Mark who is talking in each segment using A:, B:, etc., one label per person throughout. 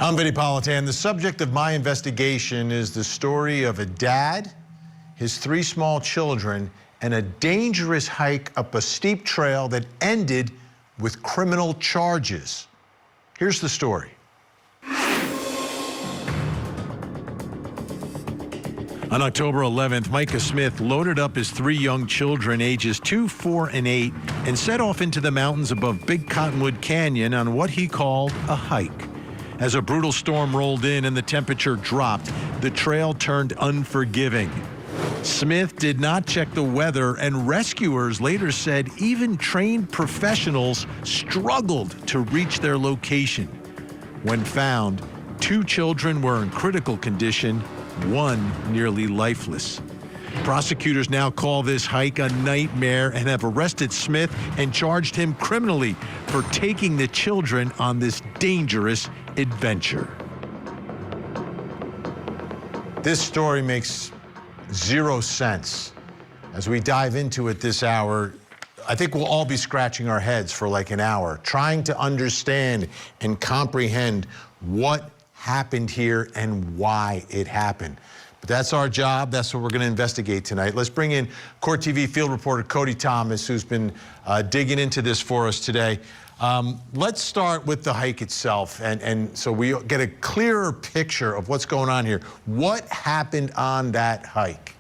A: I'm Vinnie Politan. The subject of my investigation is the story of a dad, his 3 small children, and a dangerous hike up a steep trail that ended with criminal charges. Here's the story. On October 11th, Micah Smith loaded up his 3 young children, ages 2, 4, and 8, and set off into the mountains above Big Cottonwood Canyon on what he called a hike. As a brutal storm rolled in and the temperature dropped, the trail turned unforgiving. Smith did not check the weather, and rescuers later said even trained professionals struggled to reach their location. When found, 2 children were in critical condition, 1 nearly lifeless. Prosecutors now call this hike a nightmare and have arrested Smith and charged him criminally for taking the children on this dangerous adventure. This story makes 0 sense. As we dive into it this hour, I think we'll all be scratching our heads for like an hour, trying to understand and comprehend what happened here and why it happened. But that's our job. That's what we're going to investigate tonight. Let's bring in Court TV field reporter Cody Thomas, who's been digging into this for us today. Let's start with the hike itself, and so we get a clearer picture of what's going on here. What happened on that hike?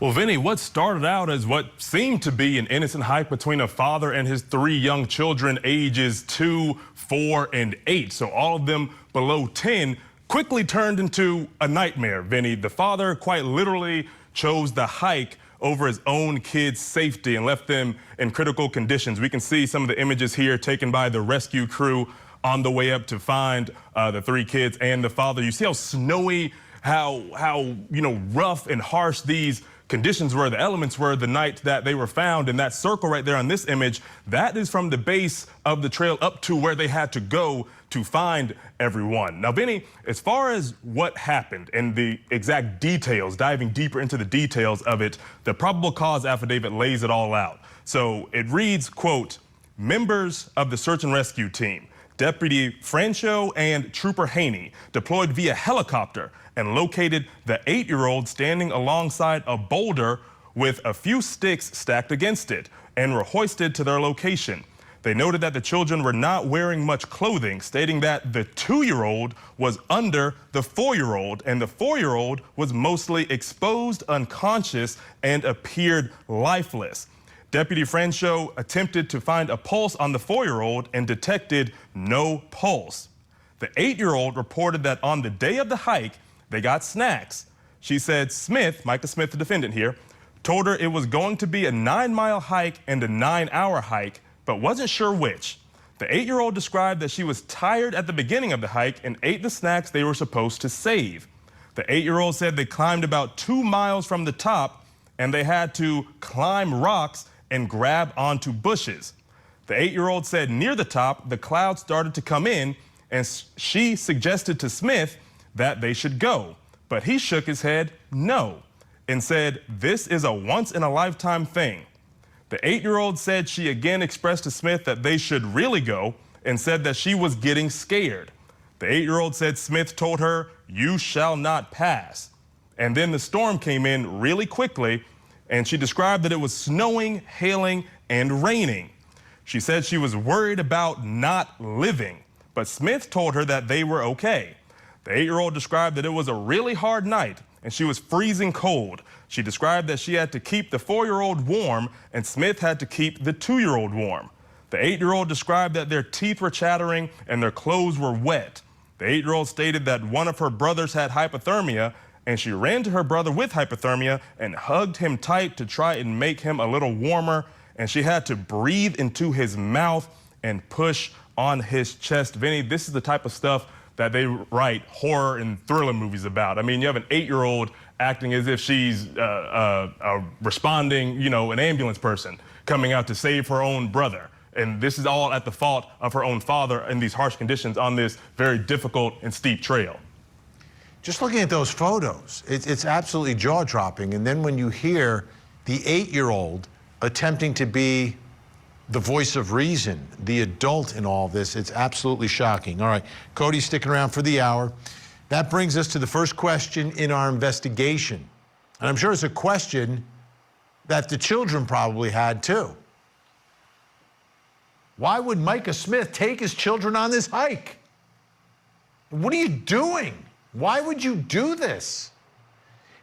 B: Well, Vinny, what started out as what seemed to be an innocent hike between a father and his 3 young children, ages 2, 4, and 8, so all of them below 10, quickly turned into a nightmare, Vinny. The father quite literally chose the hike over his own kids' safety and left them in critical conditions. We can see some of the images here taken by the rescue crew on the way up to find the 3 kids and the father. You see how snowy, how rough and harsh these conditions were, the elements were the night that they were found. And that circle right there on this image, that is from the base of the trail up to where they had to go to find everyone. Now, Vinny, as far as what happened and the exact details, diving deeper into the details of it, the probable cause affidavit lays it all out. So it reads, quote, members of the search and rescue team, Deputy Francho and Trooper Haney, deployed via helicopter and located the 8-year-old standing alongside a boulder with a few sticks stacked against it and were hoisted to their location. They noted that the children were not wearing much clothing, stating that the 2-year-old was under the 4-year-old, and the 4-year-old was mostly exposed, unconscious, and appeared lifeless. Deputy Francho attempted to find a pulse on the 4-year-old and detected no pulse. The 8-year-old reported that on the day of the hike, they got snacks. She said Smith, Micah Smith, the defendant here, told her it was going to be a 9-mile hike and a 9-hour hike, but wasn't sure which. The 8-year-old described that she was tired at the beginning of the hike and ate the snacks they were supposed to save. The 8-year-old said they climbed about 2 miles from the top and they had to climb rocks and grab onto bushes. The 8-year-old said near the top, the clouds started to come in, and she suggested to Smith that they should go. But he shook his head no and said, this is a once-in-a-lifetime thing. The 8-year-old said she again expressed to Smith that they should really go and said that she was getting scared. The 8-year-old said Smith told her, you shall not pass. And then the storm came in really quickly, and she described that it was snowing, hailing, and raining. She said she was worried about not living, but Smith told her that they were okay. The 8-year-old described that it was a really hard night and she was freezing cold. She described that she had to keep the 4-year-old warm and Smith had to keep the 2-year-old warm. The 8-year-old described that their teeth were chattering and their clothes were wet. The 8-year-old stated that one of her brothers had hypothermia and she ran to her brother with hypothermia and hugged him tight to try and make him a little warmer, and she had to breathe into his mouth and push on his chest. Vinny, this is the type of stuff that they write horror and thriller movies about. I mean, you have an 8-year-old acting as if she's responding, an ambulance person coming out to save her own brother. And this is all at the fault of her own father in these harsh conditions on this very difficult and steep trail.
A: Just looking at those photos, it's absolutely jaw-dropping. And then when you hear the 8-year-old attempting to be the voice of reason, the adult in all this. It's absolutely shocking. All right, Cody's sticking around for the hour. That brings us to the first question in our investigation. And I'm sure it's a question that the children probably had too. Why would Micah Smith take his children on this hike? What are you doing? Why would you do this?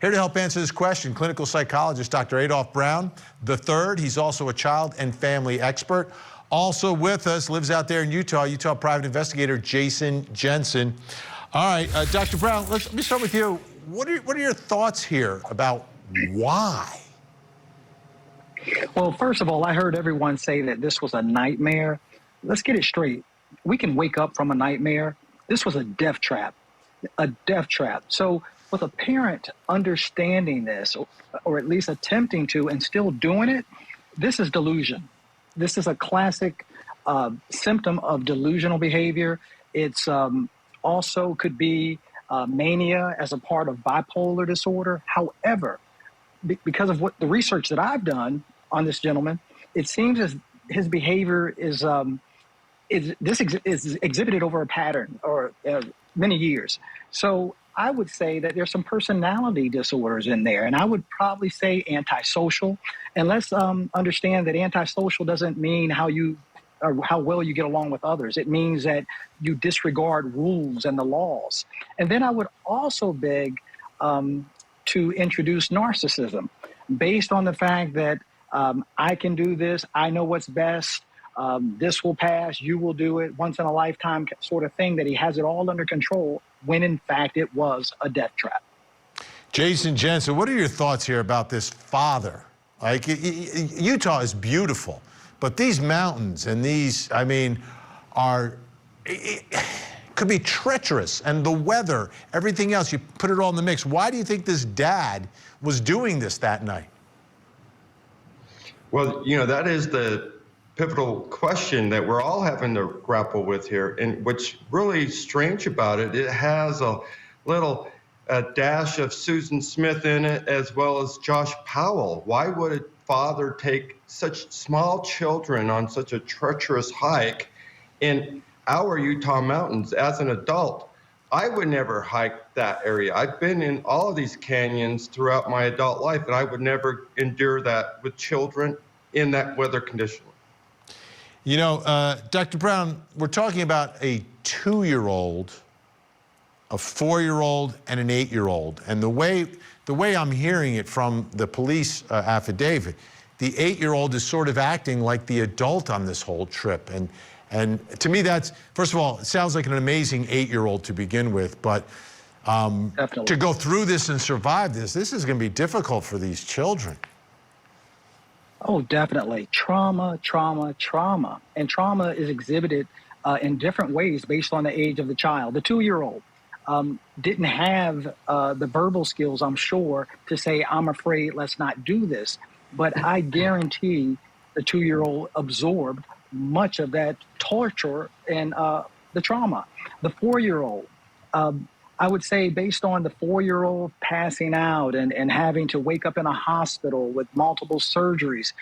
A: Here to help answer this question, clinical psychologist Dr. Adolph Brown III. He's also a child and family expert. Also with us, lives out there in Utah private investigator Jason Jensen. All right, Dr. Brown, let me start with you. What are your thoughts here about why?
C: Well, first of all, I heard everyone say that this was a nightmare. Let's get it straight. We can wake up from a nightmare. This was a death trap, a death trap. So with a parent understanding this, or at least attempting to, and still doing it, this is delusion. This is a classic symptom of delusional behavior. It's also could be mania as a part of bipolar disorder. However, because of what the research that I've done on this gentleman, it seems as his behavior is exhibited over a pattern or many years. So I would say that there's some personality disorders in there, and I would probably say antisocial. And let's understand that antisocial doesn't mean how well you get along with others. It means that you disregard rules and the laws. And then I would also beg to introduce narcissism based on the fact that I can do this, I know what's best, this will pass, you will do it, once in a lifetime sort of thing, that he has it all under control when in fact it was a death trap.
A: Jason Jensen, what are your thoughts here about this father? Like, Utah is beautiful, but these mountains and these, I mean, could be treacherous, and the weather, everything else, you put it all in the mix. Why do you think this dad was doing this that night?
D: Well, you know, that is the pivotal question that we're all having to grapple with here. And what's really strange about it, it has a little dash of Susan Smith in it, as well as Josh Powell. Why would a father take such small children on such a treacherous hike in our Utah mountains? As an adult, I would never hike that area. I've been in all of these canyons throughout my adult life, and I would never endure that with children in that weather condition.
A: You know, Dr. Brown, we're talking about a 2-year-old, a 4-year-old, and an 8-year-old. And the way I'm hearing it from the police affidavit, the 8-year-old is sort of acting like the adult on this whole trip. And to me, that's, first of all, it sounds like an amazing 8-year-old to begin with, but to go through this and survive this is going to be difficult for these children.
C: Oh, definitely. Trauma, trauma, trauma. And trauma is exhibited in different ways based on the age of the child. The 2-year-old didn't have the verbal skills, I'm sure, to say, I'm afraid, let's not do this. But I guarantee the 2-year-old absorbed much of that torture and the trauma. The 4-year-old, I would say, based on the 4-year-old passing out and having to wake up in a hospital with multiple surgeries,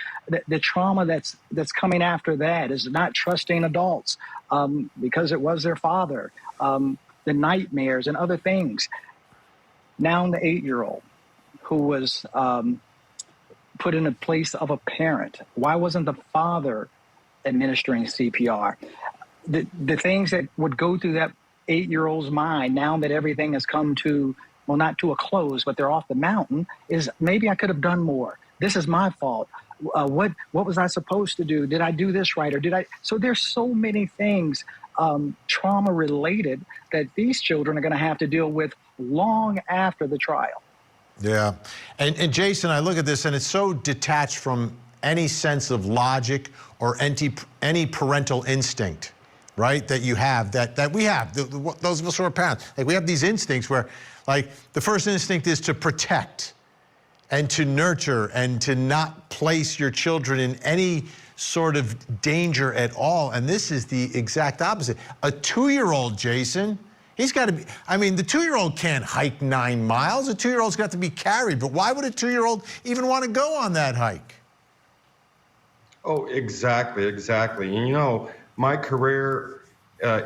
C: the trauma that's coming after that is not trusting adults because it was their father, the nightmares and other things. Now the 8-year-old who was put in a place of a parent. Why wasn't the father administering CPR? The things that would go through that 8-year-old's mind now that everything has come to, well, not to a close, but they're off the mountain, is maybe I could have done more. This is my fault. What was I supposed to do? Did I do this right? Or did I? So there's so many things trauma related that these children are going to have to deal with long after the trial.
A: Yeah. And Jason, I look at this and it's so detached from any sense of logic or any parental instinct, right, that you have, that we have, those of us who are parents. Like, we have these instincts where, like, the first instinct is to protect and to nurture and to not place your children in any sort of danger at all. And this is the exact opposite. A 2-year-old, Jason, he's got to be, I mean, the 2-year-old can't hike 9 miles. A 2-year-old's got to be carried. But why would a 2-year-old even want to go on that hike?
D: Oh, exactly, exactly. And you know, my career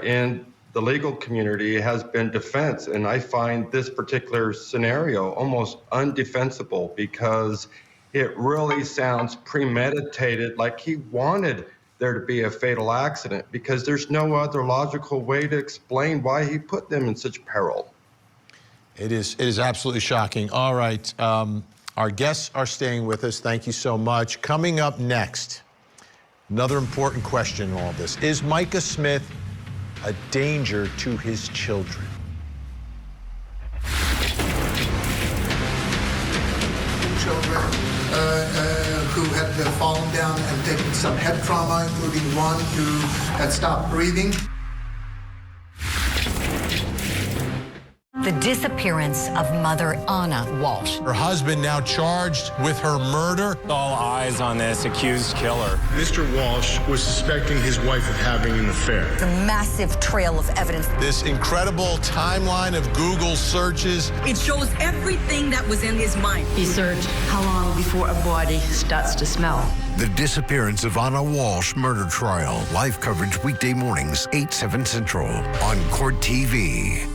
D: in the legal community has been defense, and I find this particular scenario almost undefensible because it really sounds premeditated, like he wanted there to be a fatal accident, because there's no other logical way to explain why he put them in such peril.
A: It is absolutely shocking. All right, our guests are staying with us. Thank you so much. Coming up next, another important question in all this. Is Micah Smith a danger to his children?
E: Children who had fallen down and taken some head trauma, including one who had stopped breathing.
F: The disappearance of mother Anna Walsh.
A: Her husband now charged with her murder.
G: All eyes on this accused killer.
H: Mr. Walsh was suspecting his wife of having an affair.
F: The massive trail of evidence.
A: This incredible timeline of Google searches.
I: It shows everything that was in his mind.
J: He searched how long before a body starts to smell.
K: The disappearance of Anna Walsh murder trial. Live coverage weekday mornings, 8, 7 Central on Court TV.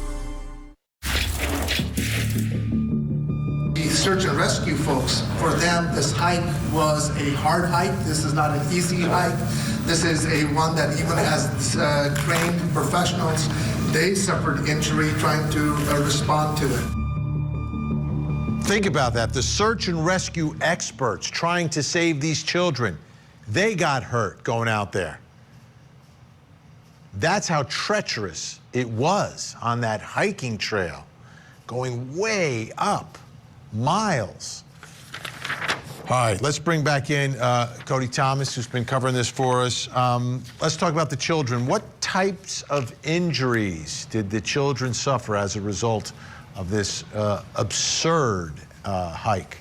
E: The search and rescue folks, for them, this hike was a hard hike. This is not an easy hike. This is a one that even as trained professionals, they suffered injury trying to respond to it.
A: Think about that. The search and rescue experts trying to save these children, they got hurt going out there. That's how treacherous it was on that hiking trail, going way up, miles. All right, let's bring back in Cody Thomas, who's been covering this for us. Let's talk about the children. What types of injuries did the children suffer as a result of this absurd hike?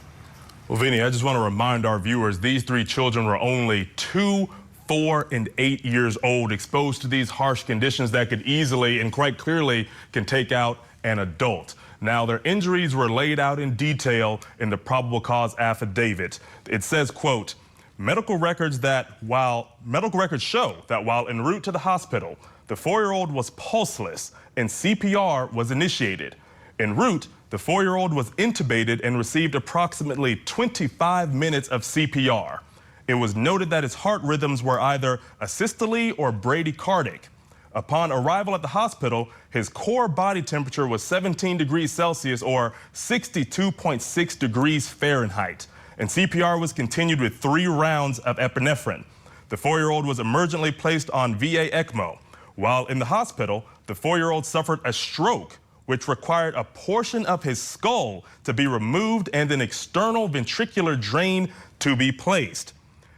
B: Well, Vinny, I just want to remind our viewers, these three children were only 2, 4, and 8 years old, exposed to these harsh conditions that could easily and quite clearly can take out an adult. Now, their injuries were laid out in detail in the probable cause affidavit. It says, quote, medical records show that while en route to the hospital, the 4-year-old was pulseless and CPR was initiated. En route, the 4-year-old was intubated and received approximately 25 minutes of CPR. It was noted that his heart rhythms were either asystole or bradycardic. Upon arrival at the hospital, his core body temperature was 17 degrees Celsius or 62.6 degrees Fahrenheit, and CPR was continued with 3 rounds of epinephrine. The 4-year-old was emergently placed on VA ECMO. While in the hospital, the 4-year-old suffered a stroke, which required a portion of his skull to be removed and an external ventricular drain to be placed.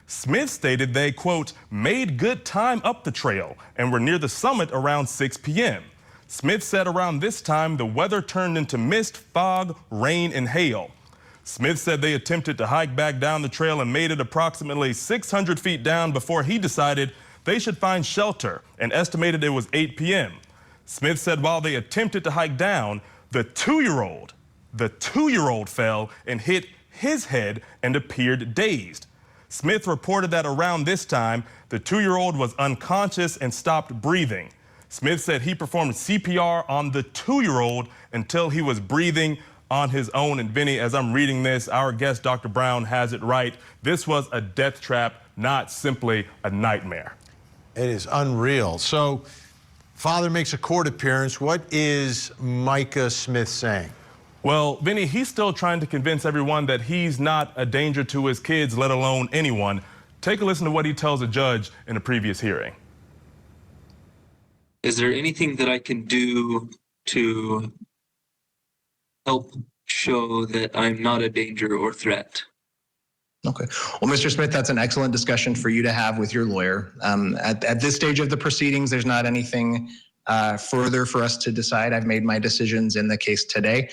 B: Smith stated they, quote, made good time up the trail and were near the summit around 6 p.m. Smith said around this time the weather turned into mist, fog, rain, and hail. Smith said they attempted to hike back down the trail and made it approximately 600 feet down before he decided they should find shelter and estimated it was 8 p.m. Smith said while they attempted to hike down, the two-year-old fell and hit his head and appeared dazed. Smith reported that around this time, the 2-year-old was unconscious and stopped breathing. Smith said he performed CPR on the 2-year-old until he was breathing on his own. And Vinny, as I'm reading this, our guest, Dr. Brown, has it right. This was a death trap, not simply a nightmare.
A: It is unreal. So, father makes a court appearance. What is Micah Smith saying?
B: Well, Vinny, he's still trying to convince everyone that he's not a danger to his kids, let alone anyone. Take a listen to what he tells a judge in a previous hearing.
L: Is there anything that I can do to help show that I'm not a danger or threat?
M: Okay. Well, Mr. Smith, that's an excellent discussion for you to have with your lawyer. At this stage of the proceedings, there's not anything further for us to decide. I've made my decisions in the case today.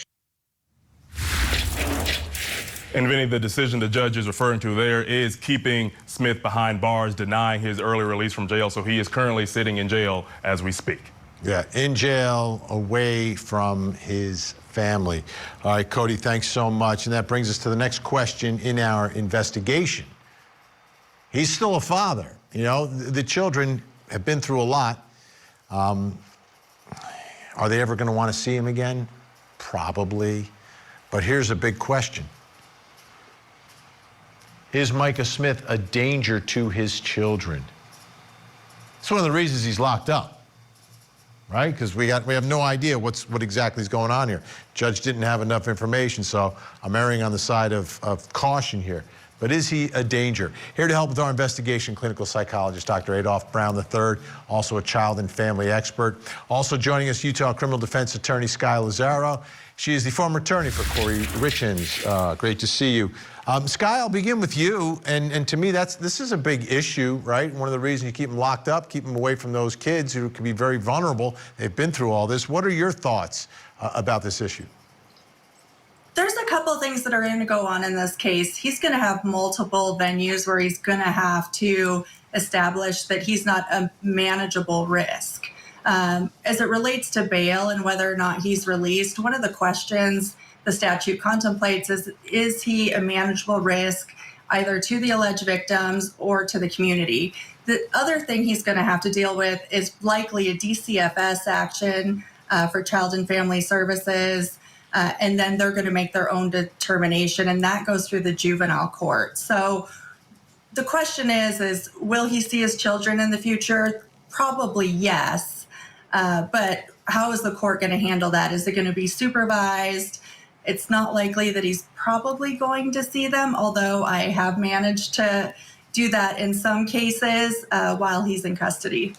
B: And Vinny, the decision the judge is referring to there is keeping Smith behind bars, denying his early release from jail. So he is currently sitting in jail as we speak.
A: Yeah, in jail, away from his family. All right, Cody, thanks so much. And that brings us to the next question in our investigation. He's still a father. You know, the children have been through a lot. Are they ever going to want to see him again? Probably. But here's a big question. Is Micah Smith a danger to his children? It's one of the reasons he's locked up, right? Because we have no idea what exactly is going on here. Judge didn't have enough information, so I'm erring on the side of caution here. But is he a danger? Here to help with our investigation, clinical psychologist Dr. Adolph Brown III, also a child and family expert. Also joining us, Utah criminal defense attorney Sky Lazaro. She is the former attorney for Corey Richins. Great to see you. Sky, I'll begin with you. And to me, this is a big issue, right? One of the reasons you keep them locked up, keep them away from those kids who can be very vulnerable. They've been through all this. What are your thoughts about this issue?
N: There's a couple of things that are going to go on in this case. He's going to have multiple venues where he's going to have to establish that he's not a manageable risk. As it relates to bail and whether or not he's released, one of the questions the statute contemplates is he a manageable risk either to the alleged victims or to the community? The other thing he's going to have to deal with is likely a DCFS action for Child and Family Services. And then they're going to make their own determination, and that goes through the juvenile court. So the question is will he see his children in the future? Probably yes. But how is the court going to handle that? Is it going to be supervised? It's not likely that he's probably going to see them, although I have managed to do that in some cases while he's in custody.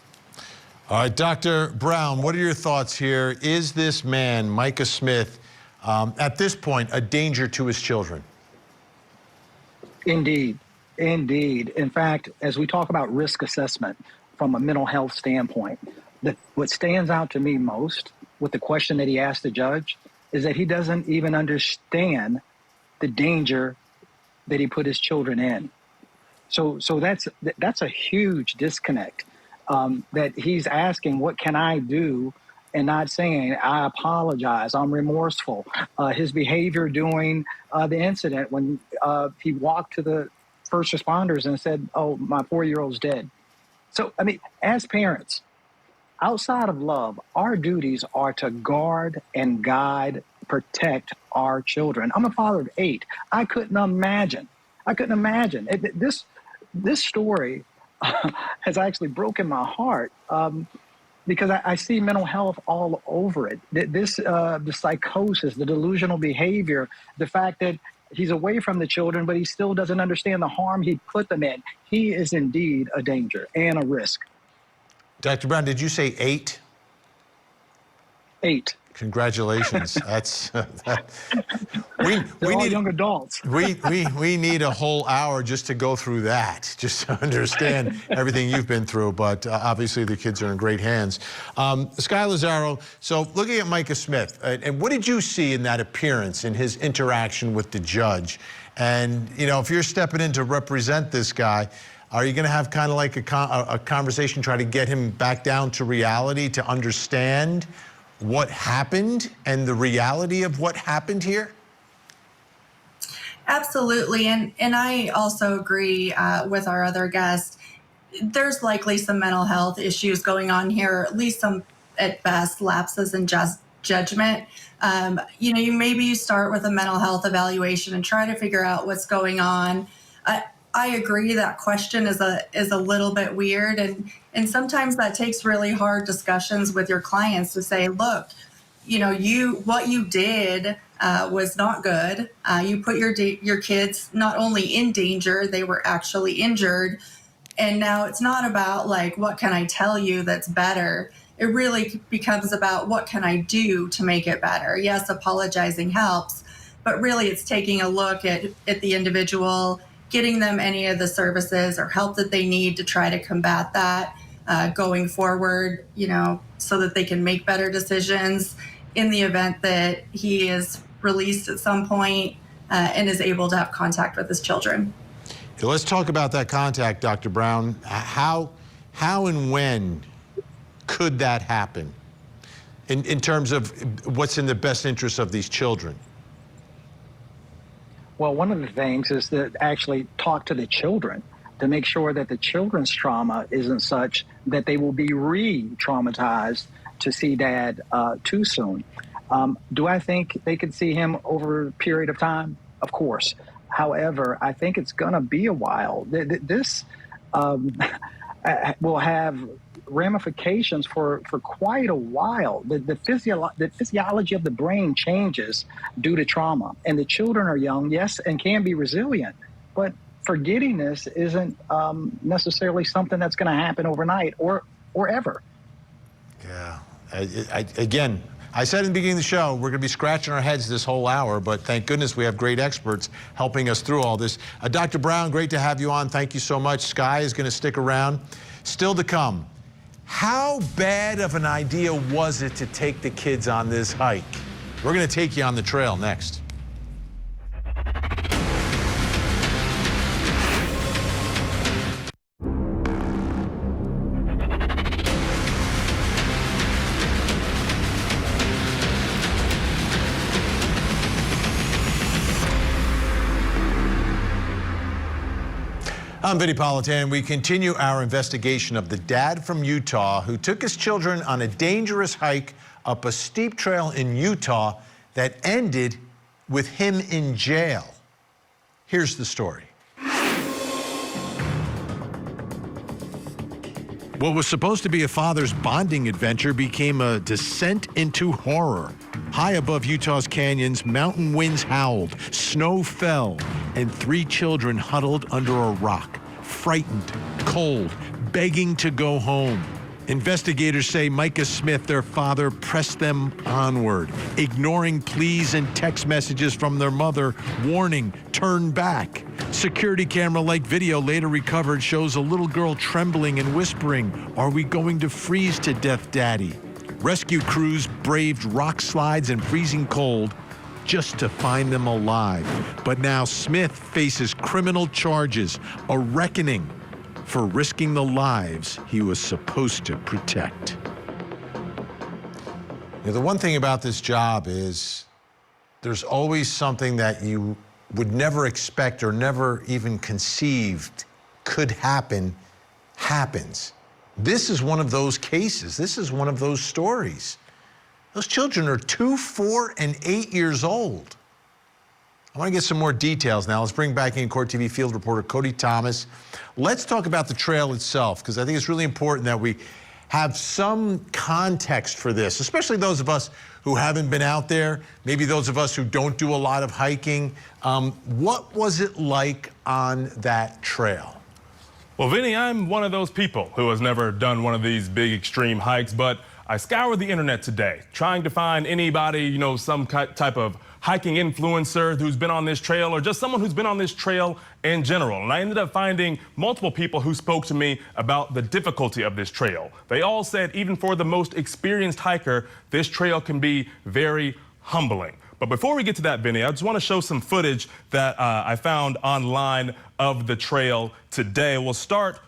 A: All right, Dr. Brown, what are your thoughts here? Is this man, Micah Smith, at this point, a danger to his children?
C: Indeed. Indeed. In fact, as we talk about risk assessment from a mental health standpoint, what stands out to me most with the question that he asked the judge is that he doesn't even understand the danger that he put his children in. So that's a huge disconnect, that he's asking, what can I do? And not saying, I apologize, I'm remorseful. His behavior during the incident when he walked to the first responders and said, oh, my 4-year-old's dead. So, I mean, as parents, outside of love, our duties are to guard and guide, protect our children. I'm a father of 8. I couldn't imagine. This story has actually broken my heart. Because I see mental health all over it. The psychosis, the delusional behavior, the fact that he's away from the children, but he still doesn't understand the harm he put them in. He is indeed a danger and a risk.
A: Dr. Brown, did you say 8?
C: 8.
A: Congratulations. That's we
C: need young adults.
A: we need a whole hour just to go through that, just to understand everything you've been through. But obviously the kids are in great hands. Sky Lazaro, so looking at Micah Smith, and what did you see in that appearance, in his interaction with the judge? And you know, if you're stepping in to represent this guy, are you going to have kind of like a conversation, try to get him back down to reality, to understand what happened and the reality of what happened here?
N: Absolutely. And I also agree with our other guest. There's likely some mental health issues going on here, at least some, at best, lapses in judgment. Maybe you start with a mental health evaluation and try to figure out what's going on. I agree that question is a little bit weird, and sometimes that takes really hard discussions with your clients to say, look, what you did was not good. You put your kids not only in danger, they were actually injured. And now it's not about like, what can I tell you that's better? It really becomes about what can I do to make it better? Yes, apologizing helps, but really it's taking a look at the individual, getting them any of the services or help that they need to try to combat that going forward, so that they can make better decisions in the event that he is released at some point and is able to have contact with his children.
A: So let's talk about that contact, Dr. Brown. How and when could that happen in terms of what's in the best interest of these children?
C: Well, one of the things is to actually talk to the children, to make sure that the children's trauma isn't such that they will be re-traumatized to see dad too soon. Do I think they could see him over a period of time? Of course. However, I think it's going to be a while. This will have ramifications for quite a while. The physiology of the brain changes due to trauma, and the children are young, yes, and can be resilient, but forgetting this isn't necessarily something that's going to happen overnight or ever.
A: Yeah. Again, I said in the beginning of the show, we're going to be scratching our heads this whole hour, but thank goodness we have great experts helping us through all this. Dr. Brown, great to have you on. Thank you so much. Sky is going to stick around. Still to come, how bad of an idea was it to take the kids on this hike? We're going to take you on the trail next. I'm Vinnie Politan. We continue our investigation of the dad from Utah who took his children on a dangerous hike up a steep trail in Utah that ended with him in jail. Here's the story. What was supposed to be a father's bonding adventure became a descent into horror. High above Utah's canyons, mountain winds howled, snow fell, and 3 children huddled under a rock, frightened, cold, begging to go home. Investigators say Micah Smith, their father, pressed them onward, ignoring pleas and text messages from their mother warning, turn back. Security camera-like video later recovered shows a little girl trembling and whispering, "Are we going to freeze to death, Daddy?" Rescue crews braved rock slides and freezing cold just to find them alive. But now Smith faces criminal charges, a reckoning for risking the lives he was supposed to protect. You know, the one thing about this job is there's always something that you would never expect or never even conceived could happen, happens. This is one of those cases. This is one of those stories. Those children are 2, 4, and 8 years old. I want to get some more details now. Let's bring back in Court TV field reporter Cody Thomas. Let's talk about the trail itself, because I think it's really important that we have some context for this, especially those of us who haven't been out there, maybe those of us who don't do a lot of hiking. What was it like on that trail?
B: Well, Vinny, I'm one of those people who has never done one of these big extreme hikes, but I scoured the internet today trying to find anybody, you know, some type of hiking influencer who's been on this trail or just someone who's been on this trail in general. And I ended up finding multiple people who spoke to me about the difficulty of this trail. They all said even for the most experienced hiker, this trail can be very humbling. But before we get to that, Vinny, I just want to show some footage that I found online of the trail today. We'll start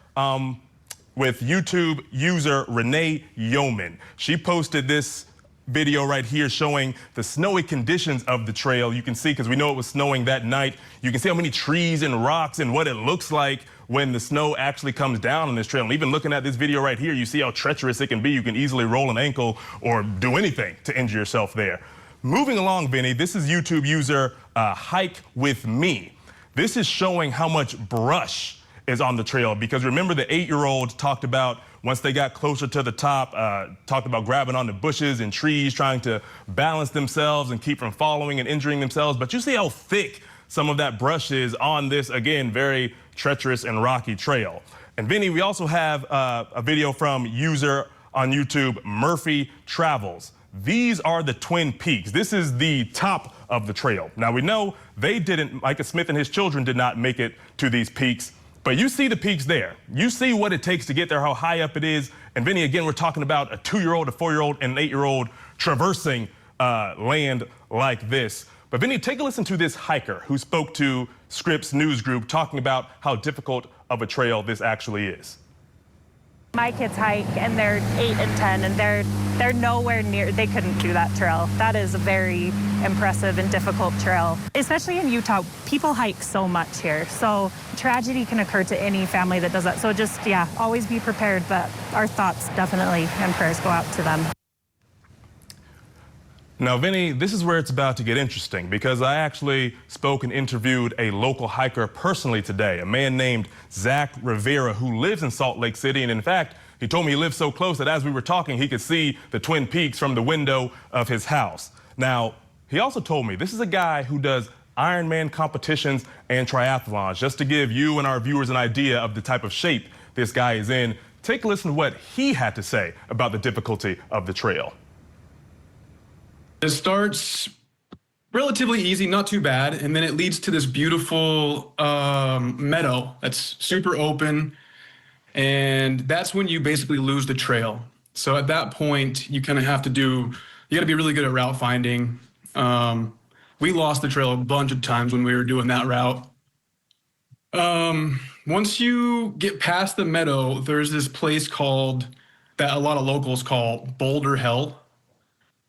B: with YouTube user Renee Yeoman. She posted this video right here showing the snowy conditions of the trail. You can see, because we know it was snowing that night, you can see how many trees and rocks and what it looks like when the snow actually comes down on this trail. And even looking at this video right here, you see how treacherous it can be. You can easily roll an ankle or do anything to injure yourself there. Moving along, Vinny, this is YouTube user Hike With Me. This is showing how much brush is on the trail, because remember the 8-year-old talked about once they got closer to the top, talked about grabbing onto bushes and trees, trying to balance themselves and keep from falling and injuring themselves. But you see how thick some of that brush is on this, again, very treacherous and rocky trail. And Vinny, we also have a video from user on YouTube, Murphy Travels. These are the Twin Peaks. This is the top of the trail. Now we know they didn't, Micah Smith and his children did not make it to these peaks. But you see the peaks there. You see what it takes to get there, how high up it is. And Vinny, again, we're talking about a 2-year-old, a 4-year-old, and an 8-year-old traversing land like this. But Vinny, take a listen to this hiker who spoke to Scripps News Group talking about how difficult of a trail this actually is.
O: My kids hike, and they're 8 and 10, and they're nowhere near, they couldn't do that trail. That is a very impressive and difficult trail. Especially in Utah, people hike so much here. So tragedy can occur to any family that does that. So just, yeah, always be prepared, but our thoughts definitely and prayers go out to them.
B: Now, Vinny, this is where it's about to get interesting, because I actually spoke and interviewed a local hiker personally today, a man named Zach Rivera, who lives in Salt Lake City. And in fact, he told me he lives so close that as we were talking, he could see the Twin Peaks from the window of his house. Now, he also told me this is a guy who does Ironman competitions and triathlons. Just to give you and our viewers an idea of the type of shape this guy is in, take a listen to what he had to say about the difficulty of the trail.
P: It starts relatively easy, not too bad, and then it leads to this beautiful meadow that's super open, and that's when you basically lose the trail. So at that point, you kind of have to you got to be really good at route finding. We lost the trail a bunch of times when we were doing that route. Once you get past the meadow, there's this place that a lot of locals call Boulder Hell.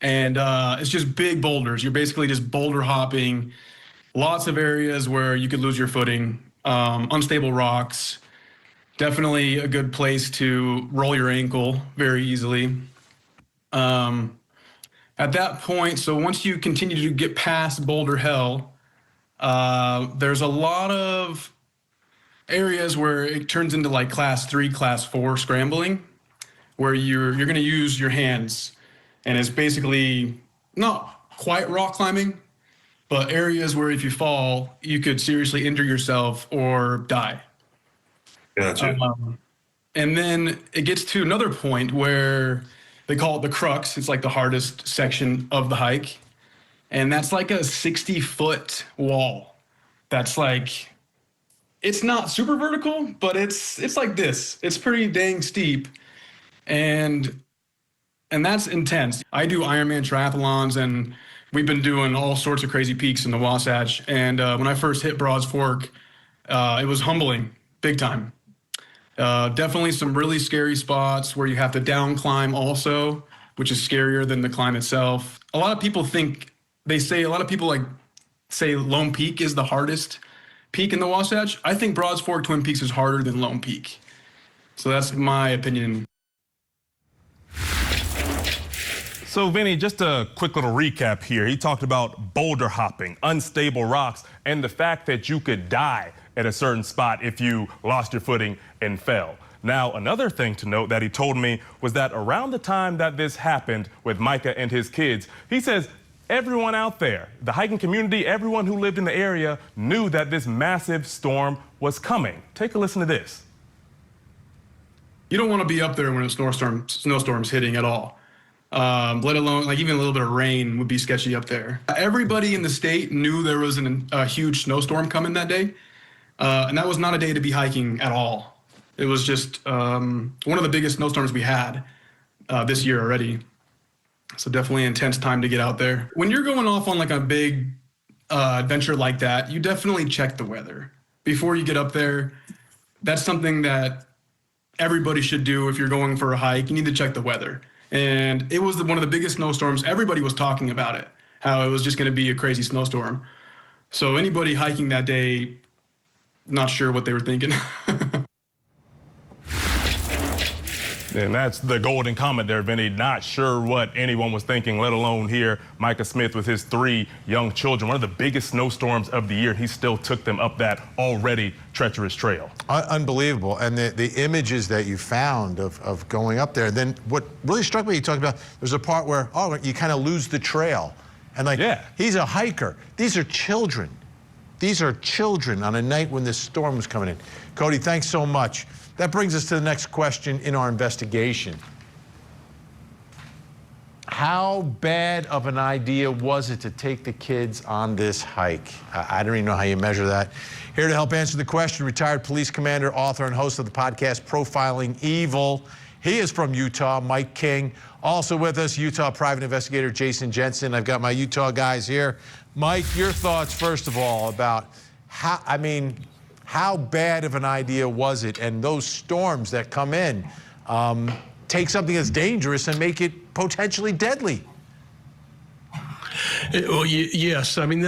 P: And it's just big boulders. You're basically just boulder hopping. Lots of areas where you could lose your footing. Unstable rocks. Definitely a good place to roll your ankle very easily. At that point, so once you continue to get past Boulder Hell, there's a lot of areas where it turns into like class 3, class 4 scrambling, where you're going to use your hands. And it's basically not quite rock climbing, but areas where if you fall, you could seriously injure yourself or die.
B: Gotcha.
P: And then it gets to another point where they call it the crux. It's like the hardest section of the hike. And that's like a 60-foot wall. That's like, it's not super vertical, but it's like this. It's pretty dang steep. And that's intense. I do Ironman triathlons, and we've been doing all sorts of crazy peaks in the Wasatch. And when I first hit Broads Fork, it was humbling, big time. Definitely some really scary spots where you have to down climb also, which is scarier than the climb itself. A lot of people say Lone Peak is the hardest peak in the Wasatch. I think Broads Fork Twin Peaks is harder than Lone Peak. So that's my opinion.
B: So, Vinny, just a quick little recap here. He talked about boulder hopping, unstable rocks, and the fact that you could die at a certain spot if you lost your footing and fell. Now, another thing to note that he told me was that around the time that this happened with Micah and his kids, he says everyone out there, the hiking community, everyone who lived in the area knew that this massive storm was coming. Take a listen to this.
P: You don't want to be up there when a snowstorm's hitting at all. Let alone like even a little bit of rain would be sketchy up there. Everybody in the state knew there was a huge snowstorm coming that day. And that was not a day to be hiking at all. It was just one of the biggest snowstorms we had this year already. So definitely an intense time to get out there. When you're going off on like a big adventure like that, you definitely check the weather before you get up there. That's something that everybody should do if you're going for a hike. You need to check the weather. And it was one of the biggest snowstorms. Everybody was talking about it, how it was just going to be a crazy snowstorm. So anybody hiking that day, not sure what they were thinking.
B: And that's the golden comment there, Vinny. Not sure what anyone was thinking, let alone here Micah Smith with his 3 young children. One of the biggest snowstorms of the year, and he still took them up that already treacherous trail.
A: Unbelievable. And the images that you found of going up there. Then what really struck me, you talked about, there's a part where, you kind of lose the trail. And like, he's a hiker. These are children. These are children on a night when this storm was coming in. Cody, thanks so much. That brings us to the next question in our investigation. How bad of an idea was it to take the kids on this hike? I don't even know how you measure that. Here to help answer the question, retired police commander, author, and host of the podcast Profiling Evil. He is from Utah, Mike King. Also with us, Utah private investigator Jason Jensen. I've got my Utah guys here. Mike, your thoughts, first of all, about how bad of an idea was it? And those storms that come in take something that's dangerous and make it potentially deadly.
Q: Well, yes. I mean,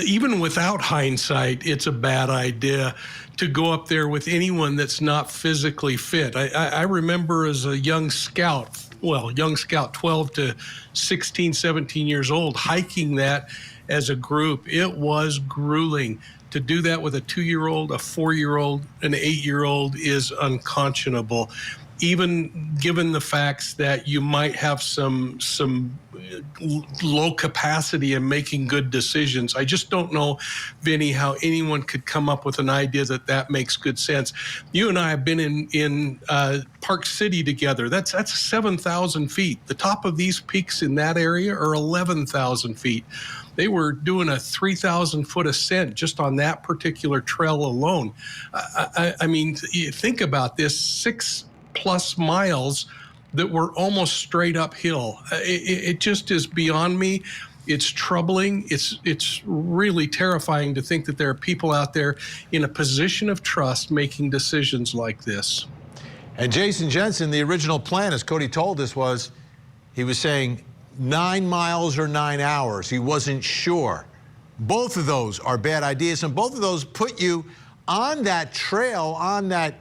Q: even without hindsight, it's a bad idea to go up there with anyone that's not physically fit. I remember as a young scout, 12 to 16, 17 years old, hiking that as a group. It was grueling. To do that with a 2-year-old, a 4-year-old, an 8-year-old is unconscionable. Even given the facts that you might have some low capacity in making good decisions, I just don't know, Vinnie, how anyone could come up with an idea that makes good sense. You and I have been in Park City together. That's 7,000 feet. The top of these peaks in that area are 11,000 feet. They were doing a 3,000-foot ascent just on that particular trail alone. I mean, you think about this, 6+ miles that were almost straight uphill. It just is beyond me. It's troubling. It's really terrifying to think that there are people out there in a position of trust making decisions like this.
A: And Jason Jensen, the original plan, as Cody told us, he was saying 9 miles or 9 hours. He wasn't sure. Both of those are bad ideas, and both of those put you on that trail, on that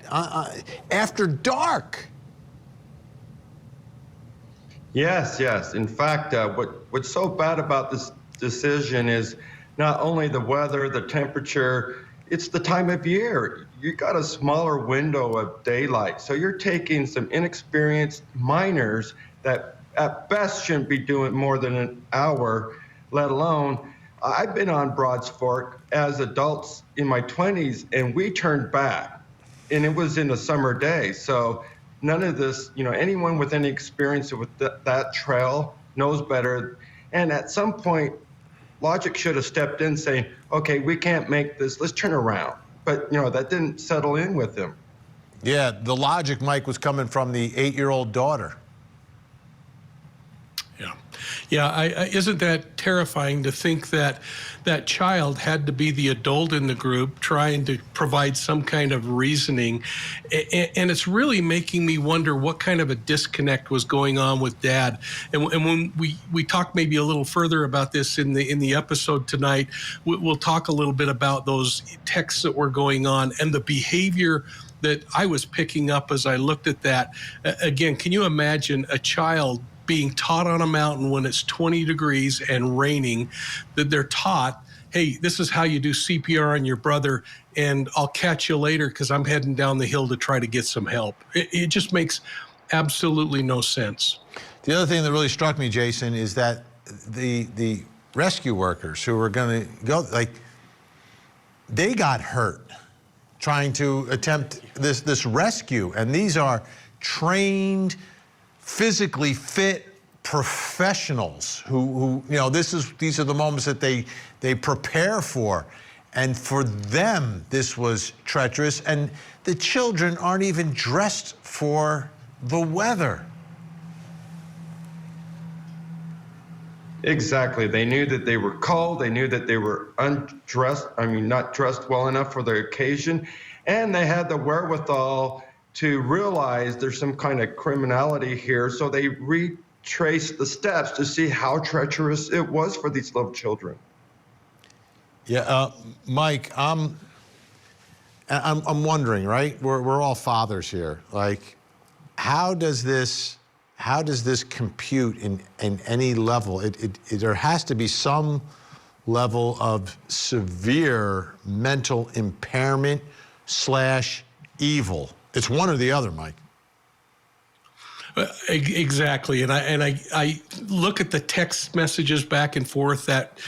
A: after dark.
D: Yes, yes. In fact, what's so bad about this decision is not only the weather, the temperature, it's the time of year. You got a smaller window of daylight, so you're taking some inexperienced minors that at best shouldn't be doing more than an hour, let alone, I've been on Broads Fork as adults in my 20s, and we turned back, and it was in a summer day. So none of this, anyone with any experience with that trail knows better. And at some point, logic should have stepped in saying, okay, we can't make this, let's turn around. But, that didn't settle in with him.
A: Yeah, the logic, Mike, was coming from the 8-year-old daughter.
Q: Yeah, isn't that terrifying to think that that child had to be the adult in the group trying to provide some kind of reasoning? And it's really making me wonder what kind of a disconnect was going on with Dad. And when we talk maybe a little further about this in the episode tonight, we'll talk a little bit about those texts that were going on and the behavior that I was picking up as I looked at that. Again, can you imagine a child being taught on a mountain when it's 20 degrees and raining, that they're taught, hey, this is how you do CPR on your brother, and I'll catch you later because I'm heading down the hill to try to get some help. It just makes absolutely no sense.
A: The other thing that really struck me, Jason, is that the rescue workers who were going to go, they got hurt trying to attempt this rescue, and these are trained, physically fit professionals who these are the moments that they prepare for, and for them this was treacherous, and the children aren't even dressed for the weather.
D: Exactly. They knew that they were cold. They knew that they were not dressed well enough for the occasion, and they had the wherewithal to realize there's some kind of criminality here, so they retraced the steps to see how treacherous it was for these little children.
A: Yeah, Mike, I'm wondering, right? We're all fathers here. How does this compute in any level? There has to be some level of severe mental impairment / evil. It's one or the other, Mike.
Q: Exactly, and I look at the text messages back and forth, that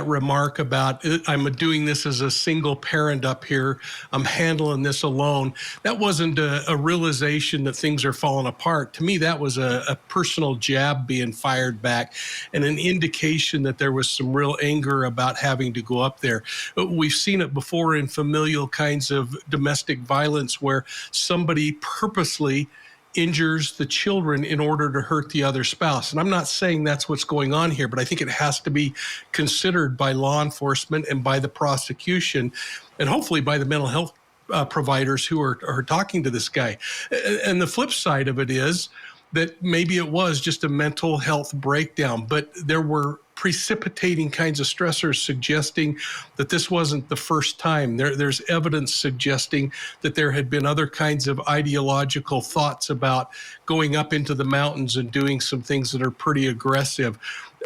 Q: remark about I'm doing this as a single parent up here, I'm handling this alone. That wasn't a realization that things are falling apart. To me, that was a personal jab being fired back, and an indication that there was some real anger about having to go up there. We've seen it before in familial kinds of domestic violence where somebody purposely injures the children in order to hurt the other spouse. And I'm not saying that's what's going on here, but I think it has to be considered by law enforcement and by the prosecution, and hopefully by the mental health providers who are talking to this guy. And the flip side of it is that maybe it was just a mental health breakdown, but there were precipitating kinds of stressors suggesting that this wasn't the first time. There's evidence suggesting that there had been other kinds of ideological thoughts about going up into the mountains and doing some things that are pretty aggressive.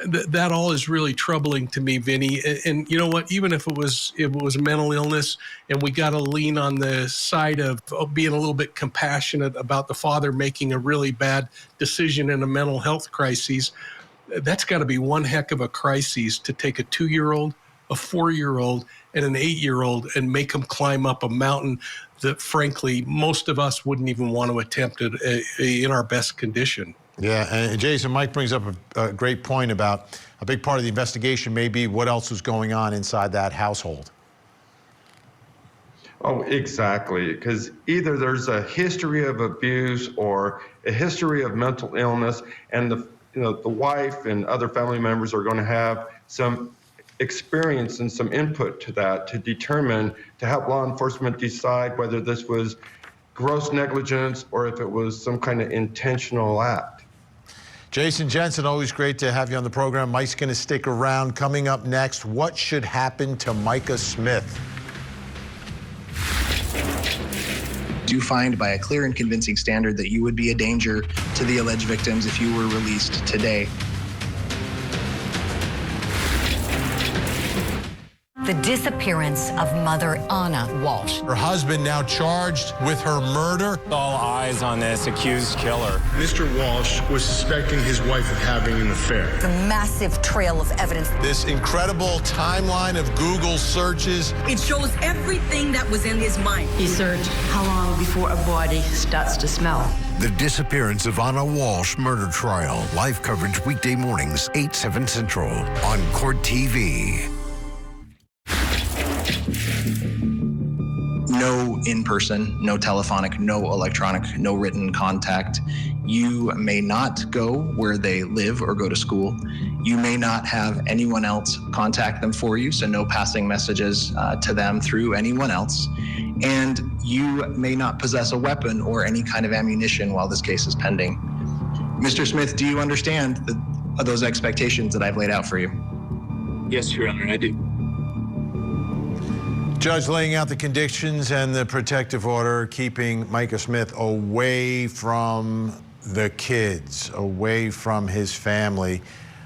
Q: That all is really troubling to me, Vinnie. And you know what? Even if it was mental illness, and we got to lean on the side of being a little bit compassionate about the father making a really bad decision in a mental health crisis, that's got to be one heck of a crisis to take a 2-year-old, a 4-year-old, and an 8-year-old and make them climb up a mountain that, frankly, most of us wouldn't even want to attempt it in our best condition.
A: Yeah, and Jason, Mike brings up a great point about a big part of the investigation may be what else was going on inside that household.
D: Oh, exactly, because either there's a history of abuse or a history of mental illness, and the wife and other family members are going to have some experience and some input to that to determine, to help law enforcement decide whether this was gross negligence or if it was some kind of intentional act.
A: Jason Jensen, always great to have you on the program. Mike's going to stick around. Coming up next, what should happen to Micah Smith?
M: Do find by a clear and convincing standard that you would be a danger to the alleged victims if you were released today.
F: The disappearance of mother Anna Walsh.
A: Her husband now charged with her murder.
G: All eyes on this accused killer.
H: Mr. Walsh was suspecting his wife of having an affair.
F: The massive trail of evidence.
A: This incredible timeline of Google searches.
I: It shows everything that was in his mind.
J: He searched how long before a body starts to smell.
K: The disappearance of Anna Walsh murder trial. Live coverage weekday mornings, 8, 7 Central on Court TV.
M: No in-person, no telephonic, no electronic, no written contact. You may not go where they live or go to school. You may not have anyone else contact them for you, so no passing messages to them through anyone else. And you may not possess a weapon or any kind of ammunition while this case is pending. Mr. Smith, do you understand those expectations that I've laid out for you?
L: Yes, Your Honor, I do.
A: Judge laying out the conditions and the protective order, keeping Micah Smith away from the kids, away from his family,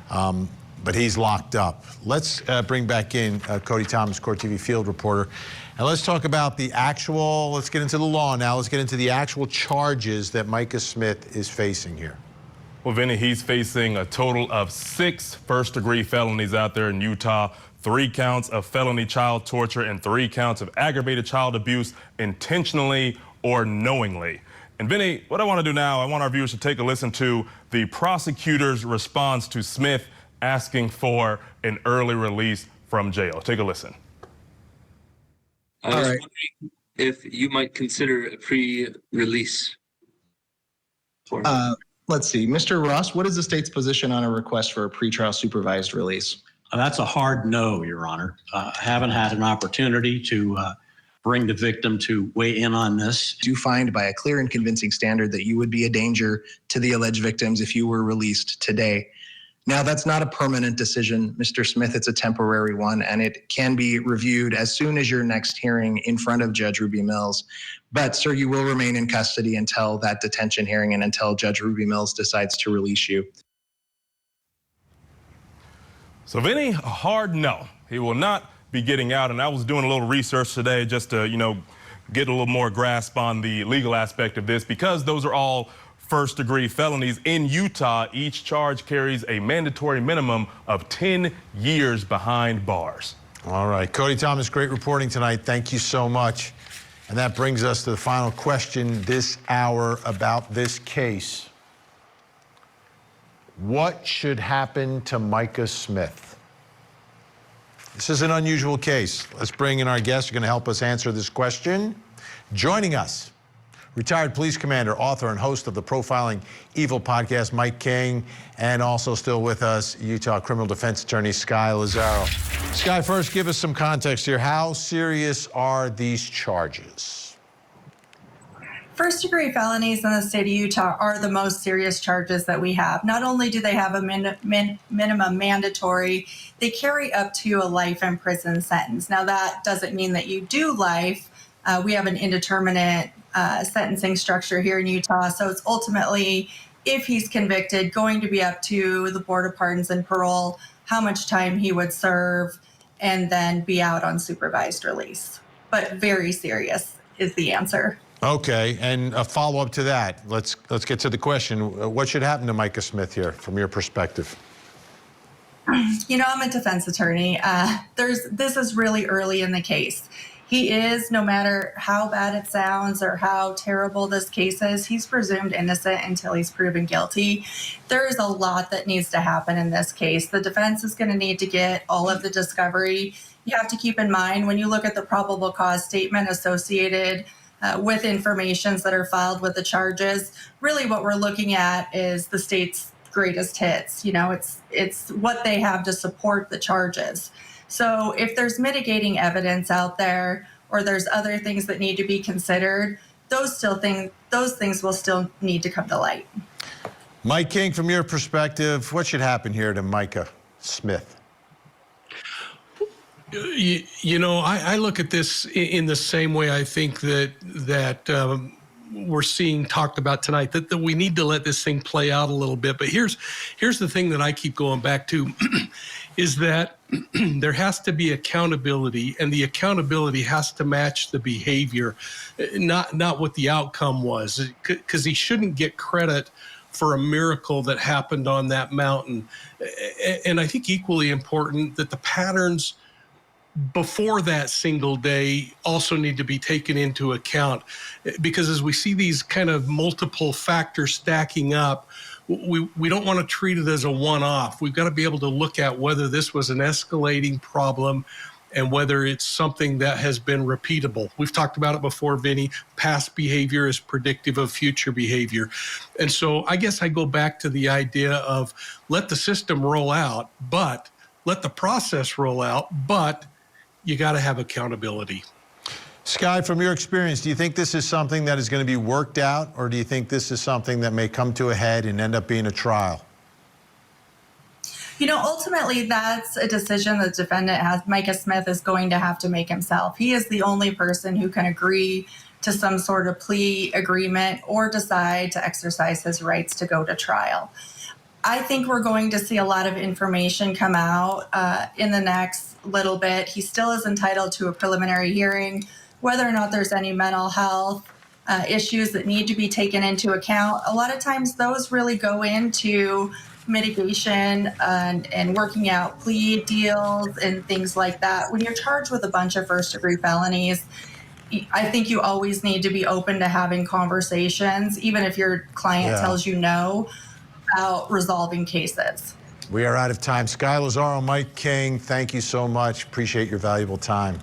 A: but he's locked up. Let's bring back in Cody Thomas, Court TV field reporter, and let's talk about the actual, let's get into the law now, let's get into the actual charges that Micah Smith is facing here.
B: Well, Vinnie, he's facing a total of 6 first-degree felonies out there in Utah. 3 counts of felony child torture and 3 counts of aggravated child abuse intentionally or knowingly. And Vinnie, what I want to do now, I want our viewers to take a listen to the prosecutor's response to Smith asking for an early release from jail. Take a listen.
L: I was wondering if you might consider a pre-release.
M: Let's see. Mr. Ross, what is the state's position on a request for a pretrial supervised release?
R: That's a hard no, Your Honor. Haven't had an opportunity to bring the victim to weigh in on this.
M: Do find by a clear and convincing standard that you would be a danger to the alleged victims if you were released today. Now, that's not a permanent decision, Mr. Smith. It's a temporary one, and it can be reviewed as soon as your next hearing in front of Judge Ruby Mills. But, sir, you will remain in custody until that detention hearing and until Judge Ruby Mills decides to release you.
B: So Vinnie, a hard no. He will not be getting out. And I was doing a little research today just to, get a little more grasp on the legal aspect of this, because those are all first-degree felonies. In Utah, each charge carries a mandatory minimum of 10 years behind bars.
A: All right. Cody Thomas, great reporting tonight. Thank you so much. And that brings us to the final question this hour about this case. What should happen to Micah Smith? This is an unusual case. Let's bring in our guests who are going to help us answer this question. Joining us Retired police commander, author, and host of the Profiling Evil podcast, Mike King, and also still with us, Utah criminal defense attorney Sky Lazaro. Sky, first give us some context here. How serious are these charges?
N: First-degree felonies in the state of Utah are the most serious charges that we have. Not only do they have a minimum mandatory, they carry up to a life in prison sentence. Now, that doesn't mean that you do life. We have an indeterminate sentencing structure here in Utah, so it's ultimately, if he's convicted, going to be up to the Board of Pardons and Parole, how much time he would serve, and then be out on supervised release. But very serious is the answer.
A: Okay, and a follow-up to that. Let's get to the question. What should happen to Micah Smith here, from your perspective?
N: You know, I'm a defense attorney. This is really early in the case. He is, no matter how bad it sounds or how terrible this case is, he's presumed innocent until he's proven guilty. There is a lot that needs to happen in this case. The defense is going to need to get all of the discovery. You have to keep in mind, when you look at the probable cause statement associated with informations that are filed with the charges, really what we're looking at is the state's greatest hits. You know, it's what they have to support the charges. So if there's mitigating evidence out there, or there's other things that need to be considered, those things will still need to come to light.
A: Mike King, from your perspective, what should happen here to Micah Smith?
Q: You know, I look at this in the same way I think that we're seeing talked about tonight, that we need to let this thing play out a little bit. But here's the thing that I keep going back to, is that there has to be accountability, and the accountability has to match the behavior, not what the outcome was, because he shouldn't get credit for a miracle that happened on that mountain. And I think equally important that the patterns before that single day also need to be taken into account, because as we see these kind of multiple factors stacking up, we don't want to treat it as a one-off. We've got to be able to look at whether this was an escalating problem and whether it's something that has been repeatable. We've talked about it before, Vinnie. Past behavior is predictive of future behavior. And so I guess I go back to the idea of let the system roll out, but let the process roll out, but you got to have accountability.
A: Sky, from your experience, do you think this is something that is going to be worked out, or do you think this is something that may come to a head and end up being a trial?
N: You know, ultimately, that's a decision the defendant Micah Smith is going to have to make himself. He is the only person who can agree to some sort of plea agreement or decide to exercise his rights to go to trial. I think we're going to see a lot of information come out in the next little bit. He still is entitled to a preliminary hearing. Whether or not there's any mental health issues that need to be taken into account, a lot of times those really go into mitigation and working out plea deals and things like that. When you're charged with a bunch of first-degree felonies, I think you always need to be open to having conversations, even if your client tells you no, about resolving cases.
A: We are out of time. Sky Lazaro, Mike King, thank you so much. Appreciate your valuable time.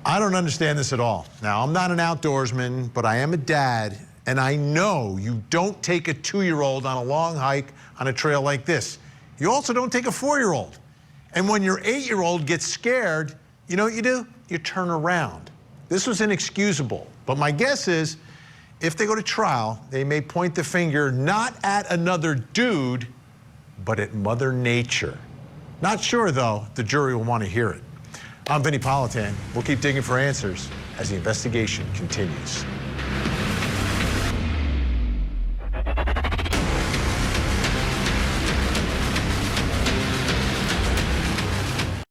A: I don't understand this at all. Now, I'm not an outdoorsman, but I am a dad, and I know you don't take a 2-year-old on a long hike on a trail like this. You also don't take a 4-year-old. And when your 8-year-old gets scared, you know what you do? You turn around. This was inexcusable. But my guess is, if they go to trial, they may point the finger not at another dude, but at Mother Nature. Not sure, though, the jury will want to hear it. I'm Vinnie Politan. We'll keep digging for answers as the investigation continues.